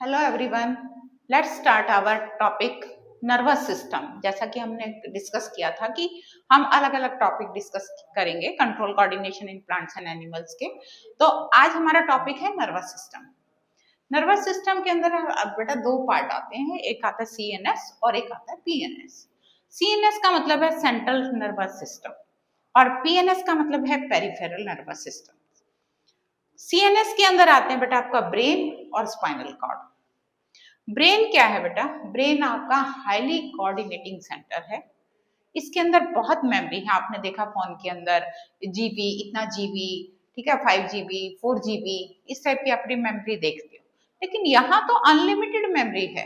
Hello everyone, let's start our topic nervous system. जैसा कि हमने डिस्कस किया था कि हम अलग अलग टॉपिक डिस्कस करेंगे control coordination in plants and animals के। तो आज हमारा टॉपिक है नर्वस सिस्टम। नर्वस सिस्टम के अंदर अब बेटा दो पार्ट आते हैं, एक आता है सीएनएस और एक आता है पीएनएस। सीएनएस का मतलब है सेंट्रल नर्वस सिस्टम और पीएनएस का मतलब है पेरिफेरल नर्वस सिस्टम। सीएनएस के अंदर आते हैं बेटा आपका ब्रेन और स्पाइनल कॉर्ड। ब्रेन क्या है बेटा? ब्रेन आपका हाईली कोऑर्डिनेटिंग सेंटर है। इसके अंदर बहुत मेमोरी है। आपने देखा फोन के अंदर जीबी, इतना जीबी, ठीक है, 5 GB, 4 GB, इस टाइप की अपनी मेमोरी देखते हो। लेकिन यहाँ तो अनलिमिटेड मेमोरी है।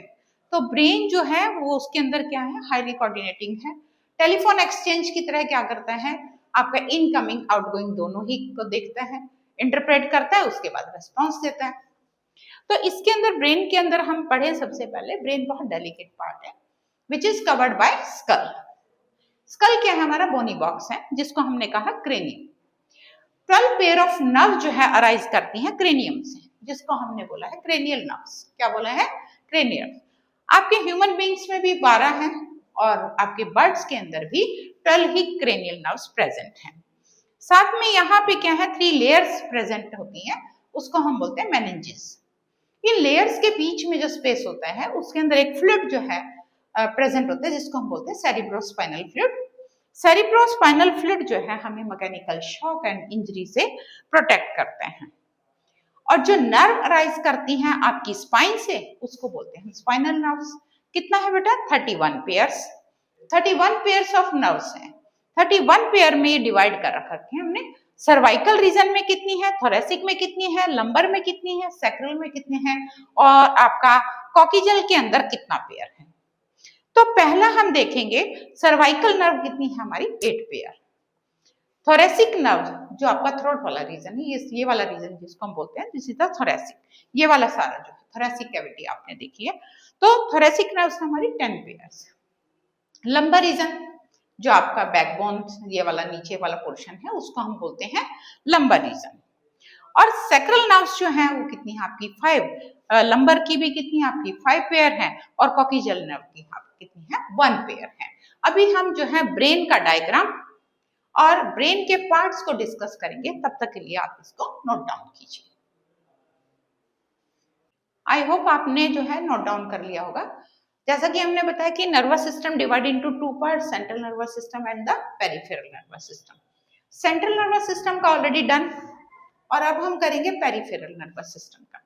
तो ब्रेन जो है वो उसके अंदर क्या है, हाईली कोऑर्डिनेटिंग है। टेलीफोन एक्सचेंज की तरह क्या करता है, आपका इनकमिंग आउटगोइंग दोनों ही को देखता है, इंटरप्रेट करता है, उसके बाद रेस्पॉन्स देता है। तो इसके अंदर ब्रेन के अंदर हम पढ़े सबसे पहले, ब्रेन बहुत डेलिकेट पार्ट है which is covered by skull. Skull क्या है? हमारा बोनी बॉक्स है जिसको हमने कहा क्रेनियम। 12 पेयर ऑफ नर्व जो है अराइज करती हैं क्रेनियम से, जिसको हमने बोला है क्रेनियल नर्व्स। क्या बोला है? क्रेनियल। आपके ह्यूमन बींग्स में भी 12 हैं और आपके बर्ड्स के अंदर भी 12 ही क्रेनियल नर्व्स प्रेजेंट हैं। साथ में यहाँ पे क्या है, 3 लेयर्स प्रेजेंट होती हैं, उसको हम बोलते हैं मेनिंजेस। इन लेयर्स के बीच में जो स्पेस होता है उसके अंदर एक फ्लूइड जो है प्रेजेंट होता है, जिसको हम बोलते हैं सेरिब्रोस्पाइनल फ्लूइड। सेरिब्रोस्पाइनल फ्लूइड जो है हमें मैकेनिकल शॉक एंड इंजरी से प्रोटेक्ट करते हैं। और जो नर्व अराइज करती हैं आपकी स्पाइन से, उसको बोलते हैं स्पाइनल नर्व्स। कितना है बेटा? 31 पेयर्स। 31 पेयर्स ऑफ नर्व्स हैं। 31 पेयर में डिवाइड कर रखे हैं हमने। सर्वाइकल रीजन में कितनी है, थोरेसिक में कितनी है, लंबर में कितनी है, सैक्रल में कितने हैं, और आपका कॉकिजल के अंदर कितना पेयर है। तो पहला हम देखेंगे सर्वाइकल नर्व कितनी है हमारी, 8 पेयर। थोरेसिक नर्व जो आपका थ्रोट वाला रीजन है, ये वाला रीजन जिसको हम बोलते हैं दिस इज द थोरेसिक। ये वाला सारा जो थोरेसिक कैविटी आपने देखी है, तो थोरेसिक नर्व्स हमारी 10 पेयर्स। लंबर रीजन जो आपका बैकबोन, ये वाला नीचे वाला पोर्शन है, उसको हम बोलते हैं लंबर रीजन। और सैक्रल नर्व्स जो हैं वो कितनी है आपकी 5। लंबर की भी कितनी है आपकी 5 पेयर है, और कॉकिजल नर्व की आपकी कितनी है 1 पेयर है। अभी हम जो है ब्रेन का डायग्राम और ब्रेन के पार्ट्स को डिस्कस करेंगे, तब तक के लिए आप इसको नोट डाउन कीजिए। आई होप आपने जो है नोट डाउन कर लिया होगा। जैसा कि हमने बताया कि nervous system divide into 2 parts, central nervous system and the peripheral nervous system. Central nervous system का ऑलरेडी डन, और अब हम करेंगे पेरिफेरल नर्वस सिस्टम का।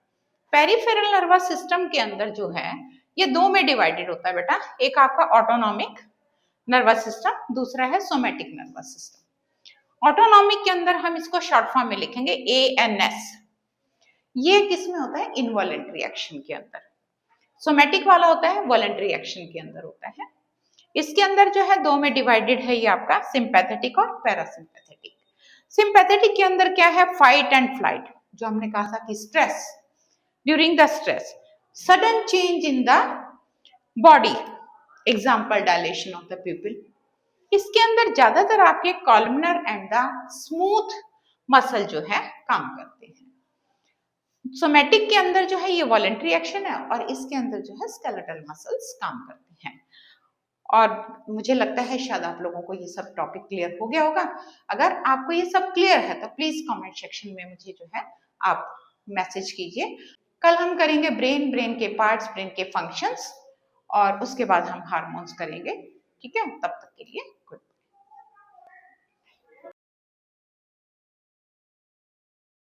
पेरिफेरल नर्वस सिस्टम के अंदर जो है ये 2 में डिवाइडेड होता है बेटा। एक आपका ऑटोनॉमिक नर्वस सिस्टम, दूसरा है सोमेटिक नर्वस सिस्टम। ऑटोनॉमिक के अंदर हम इसको शॉर्ट फॉर्म में लिखेंगे ANS। ये किस में होता है? इनवॉलेंट्री एक्शन के अंदर। सोमेटिक वाला होता है वॉलेंट्री एक्शन के अंदर होता है। इसके अंदर जो है 2 में डिवाइडेड है ये आपका सिंपैथेटिक और पैरासिम्पैथेटिक। सिंपैथेटिक के अंदर क्या है? फाइट एंड फ्लाइट, जो हमने कहा था कि stress, during the stress sudden change in the body, example dilation of the प्यूपिल। इसके अंदर ज्यादातर आपके columnar and the smooth muscle जो है काम करते हैं। सोमेटिक के अंदर जो है ये वॉलेंट्री एक्शन है, और इसके अंदर जो है स्केलेटल मसल्स काम करते हैं। और मुझे लगता है शायद आप लोगों को ये सब टॉपिक क्लियर हो गया होगा। अगर आपको ये सब क्लियर है तो प्लीज कमेंट सेक्शन में मुझे जो है आप मैसेज कीजिए। कल हम करेंगे ब्रेन, ब्रेन के पार्ट्स, ब्रेन के फंक्शंस, और उसके बाद हम हार्मोन्स करेंगे। ठीक है, तब तक के लिए गुड।